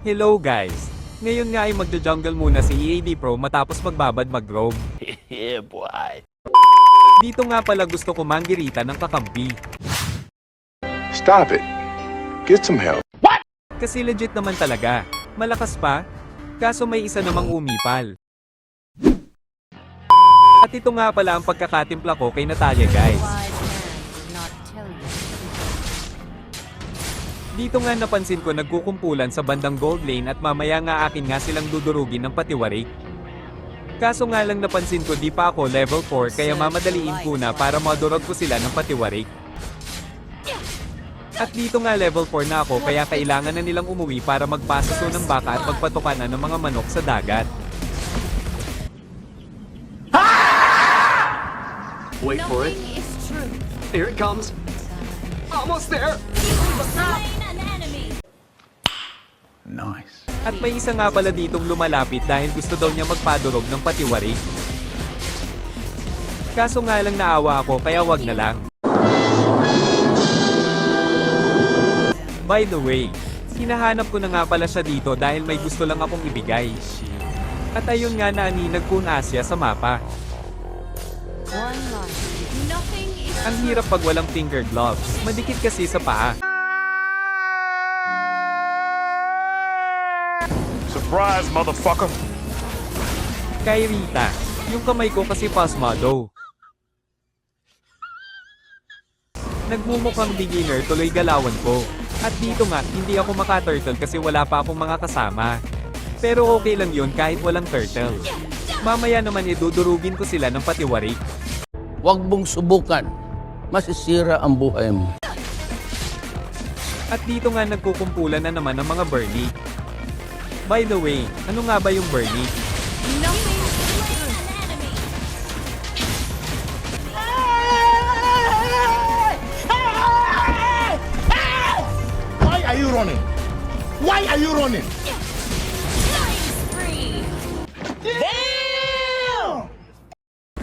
Hello guys! Ngayon nga ay magja-jungle muna si EAD Pro matapos magbabad mag-roam. Yeah, boy. Dito nga pala gusto ko manggirita ng kakampi. Stop it. Get some help. Kasi legit naman talaga. Malakas pa. Kaso may isa namang umipal. At ito nga pala ang pagkakatimpla ko kay Natalia guys. Dito nga napansin ko nagkukumpulan sa bandang gold lane at mamaya nga akin nga silang dudurugin ng patiwarik. Kaso nga lang napansin ko di pa ako level 4 kaya mamadaliin ko na para madurog ko sila ng patiwarik. At dito nga level 4 na ako kaya kailangan na nilang umuwi para magpasaso ng baka at magpatukanan ng mga manok sa dagat. Wait for it. Here it comes. Almost there. Nice. At may isa nga pala ditong lumalapit dahil gusto daw niya magpadurog ng patiwarik. Kaso nga lang naawa ako kaya wag na lang. By the way, hinahanap ko na nga pala siya dito dahil may gusto lang akong ibigay. At ayun nga na nagpuna siya sa mapa. Ang hirap pag walang finger gloves, madikit kasi sa paa. Surprise, motherfucker. Kay Rita, yung kamay ko kasi pasmado. Nagmumukhang beginner tuloy galawan ko. At dito nga, hindi ako maka-turtle kasi wala pa akong mga kasama. Pero okay lang yun kahit walang turtle. Mamaya naman idudurugin ko sila ng patiwarik. Huwag mong subukan. Masisira ang buhay mo. At dito nga nagkukumpulan na naman ng mga Burnie. By the way, ano nga ba yung Burnie? Why are you running? Why are you running?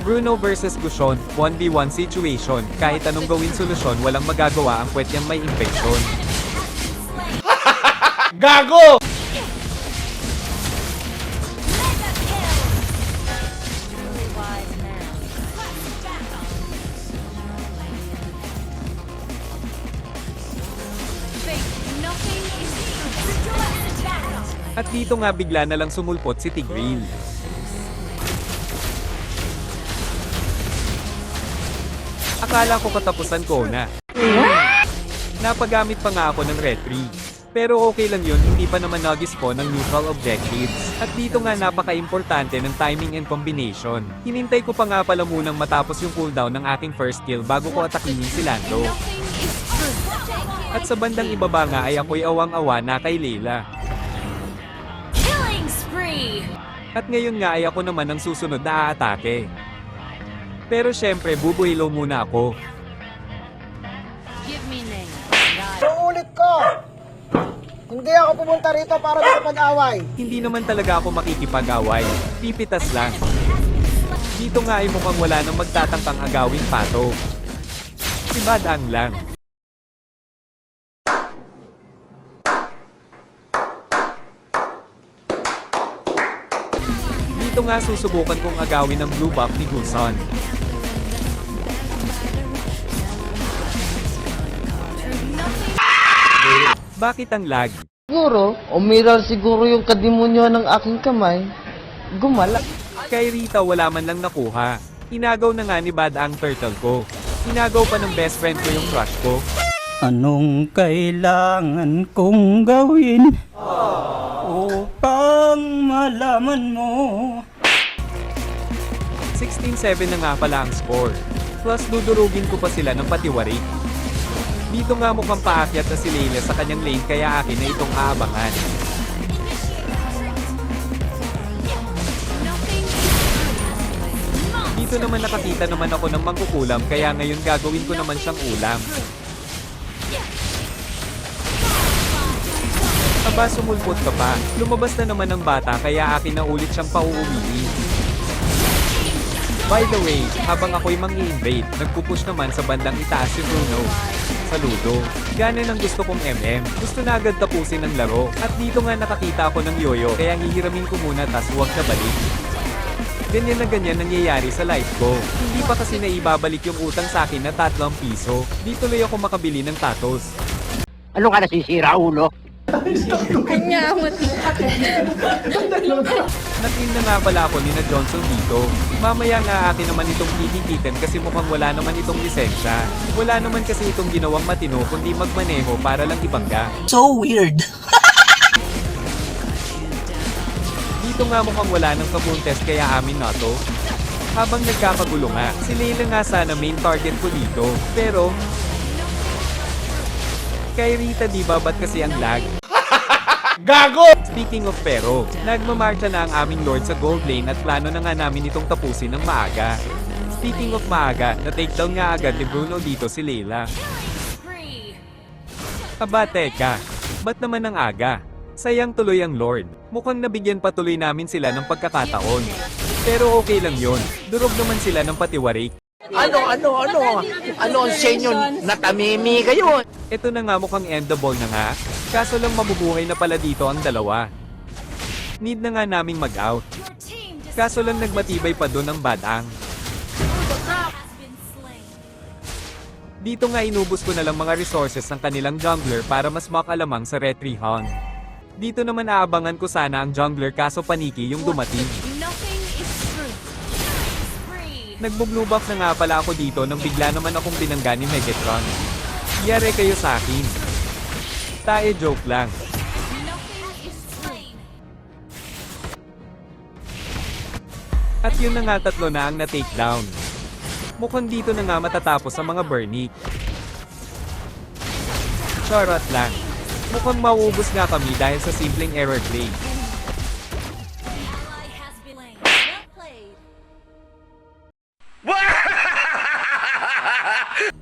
Bruno versus Gushon, 1v1 situation. Kahit anong gawin solusyon, walang magagawa ang puwet niyang may infeksyon. Gago! At dito nga bigla na lang sumulpot si Tigreal. Akala ko katapusan ko na. Napagamit pa nga ako ng retry. Pero okay lang yun, hindi pa naman nag-spawn ng neutral objectives. At dito nga napaka-importante ng timing and combination. Hinintay ko pa nga pala munang matapos yung cooldown ng aking first kill bago ko atakihin si Lando. At sa bandang ibaba nga ay ako'y awang-awa na kay Layla. At ngayon nga ay ako naman ang susunod na aatake. Pero syempre bubuhilo muna ako. Uulit ko! Hindi ako pumunta rito para makipag-away. Hindi naman talaga ako makikipag-away. Pipitas lang. Dito nga ay mukhang wala nang magtatangkang agawing pato. Si Badang lang. Dito nga susubukan kong agawin ang blue buff ni Gulson. Bakit ang lag? Siguro, umiral siguro yung kadimonyo ng aking kamay. Gumala. Kay Rita wala man lang nakuha. Inagaw na nga ni Bad ang turtle ko. Inagaw pa ng best friend ko yung crush ko. Anong kailangan kong gawin upang malaman mo? 16-7 na nga pala ang score. Plus dudurugin ko pa sila ng patiwarik. Dito nga mukhang paakyat na si Layla sa kanyang lane kaya akin na itong aabangan. Dito naman nakakita naman ako ng mangkukulam kaya ngayon gagawin ko naman siyang ulam. Aba sumulpot ka pa, lumabas na naman ng bata kaya akin na ulit siyang pauuwiin. By the way, habang ako'y mang-i-invade, nagpupush naman sa bandang itaas si Bruno. sa ludo. Gana ng gusto kong Gusto na agad tapusin ang laro. At dito nga nakakita ako ng yoyo, kaya hihiramin ko muna tas huwag na balik. Ganyan na ganyan nangyayari sa life ko. Hindi pa kasi naibabalik yung utang sa akin na 3 piso. Di tuloy ako makabili ng tatos. Ano ka nasisira, ulo? Natin na nga pala ako ni na Johnson dito. Mamaya nga akin naman itong hihigitan kasi mukhang wala naman itong lisensya. Wala naman kasi itong ginawang matino kundi magmaneho para lang ibangga. So weird. Dito nga mukhang wala ng kabuntes kaya amin na to. Habang nagkakagulo nga, si Layla nga sana main target ko dito. Pero, kay Rita di ba ba't kasi ang lag? Gago! Speaking of pero, nagmamarcha na ang aming Lord sa gold lane at plano na nga namin itong tapusin ng maaga. Speaking of maaga, na-takedown nga agad ni Bruno dito si Layla. Aba teka, ba't naman ang aga? Sayang tuloy ang Lord. Mukhang nabigyan pa tuloy namin sila ng pagkakataon. Pero okay lang yon. Durog naman sila ng patiwarik. Ano ang senyo? Natamimi kayo. Ito na nga mukhang endable na nga. Kaso lang mabubuhay na pala dito ang dalawa. Need na nga naming mag-out. Kaso lang nagmatibay pa doon ang badang. Dito nga inubos ko na lang mga resources ng kanilang jungler para mas makalamang sa retry hunt. Dito naman aabangan ko sana ang jungler kaso paniki yung dumating. Nagbo-blue buff na nga pala ako dito nang bigla naman akong binangga ni Megatron. Yare kayo sa akin. Tae joke lang. At yun na nga 3 na ang na-take down. Mukhang dito na nga matatapos ang mga burnick. Charot lang. Mukhang mauubos nga kami dahil sa simpleng error play.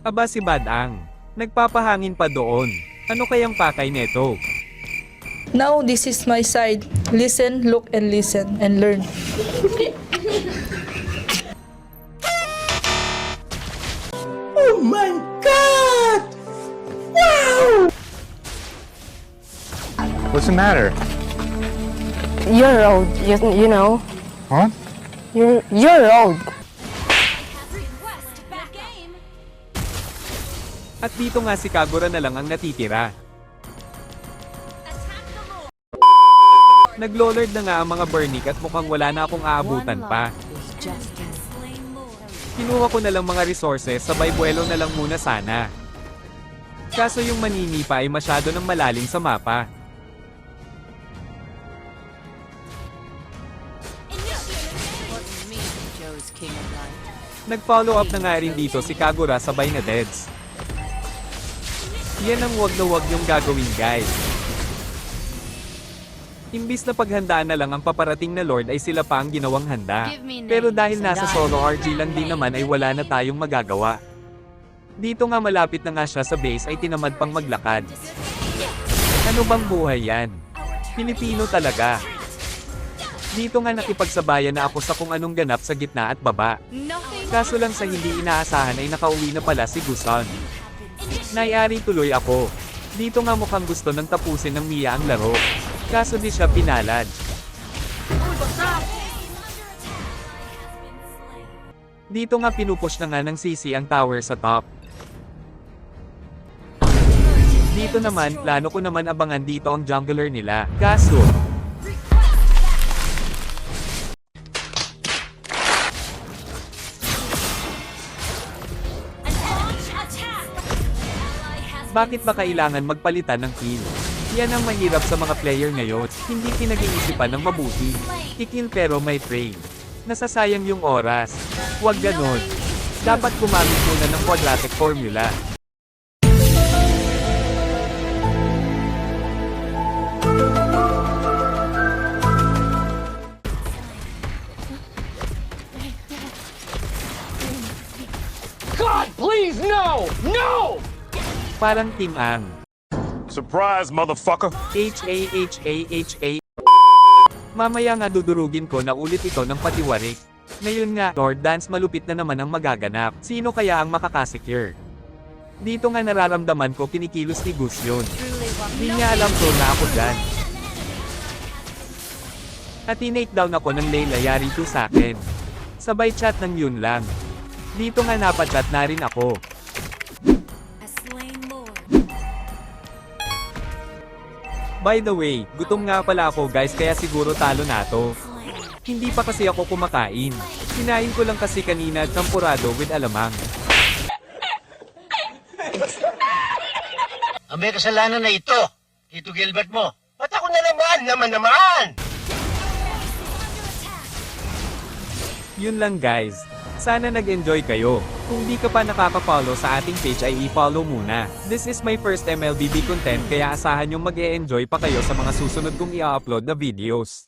Aba si Badang. Nagpapahangin pa doon. Ano kayang pakay neto? Now this is my side. Listen, look, and listen, and learn. Oh my God! Wow! What's the matter? You're old, you know. Huh? You're old. At dito nga si Kagura na lang ang natitira. Naglo-lord na nga ang mga burnick at mukhang wala na akong aabutan pa. Kinuha ko na lang mga resources, sabay buwelo na lang muna sana. Kaso yung manini pa ay masyado ng malalim sa mapa. Nag-follow up na nga rin dito si Kagura sabay na deads. Yan ang wag na wag yung gagawin guys. Imbis na paghandaan na lang ang paparating na Lord ay sila pa ang ginawang handa. Pero dahil nasa solo RG lang din naman ay wala na tayong magagawa. Dito nga malapit na nga siya sa base ay tinamad pang maglakad. Ano bang buhay yan? Pilipino talaga. Dito nga nakipagsabayan na ako sa kung anong ganap sa gitna at baba. Kaso lang sa hindi inaasahan ay nakauwi na pala si Gusan. Nayari tuloy ako. Dito nga mukhang gusto nang tapusin ng Mia ang laro. Kaso di siya pinalad. Dito nga pinupush na nga ng CC ang tower sa top. Dito naman, plano ko naman abangan dito ang jungler nila. Kaso, bakit ba kailangan magpalitan ng kill? Yan ang mahirap sa mga player ngayon, hindi pinag-iisipan ng mabuti. I-kill pero may trade. Nasasayang yung oras. Huwag ganon. Dapat gumamit muna ng quadratic formula. God, please, no! No! Parang Team Ang. Surprise, motherfucker! H-A-H-A-H-A. Mamaya nga dudurugin ko na ulit ito ng patiwarik. Ngayon nga, Lord Dance malupit na naman ang magaganap. Sino kaya ang makakasecure? Dito nga nararamdaman ko kinikilos ni Gus yun. Di niya alam ko na ako dyan. At tinake down ako ng Layla yari to sa akin. Sabay chat ng yun lang. Dito nga napachat na rin ako. By the way, gutom nga pala ako guys kaya siguro talo na to. Hindi pa kasi ako kumakain. Kinain ko lang kasi kanina champurado with alamang. Ang may kasalanan na ito, Tito Gilbert mo. Ba't ako na naman? Yun lang guys. Sana nag-enjoy kayo. Kung di ka pa nakaka-follow sa ating page ay i-follow muna. This is my first MLBB content kaya asahan yung mag-e-enjoy pa kayo sa mga susunod kong i-upload na videos.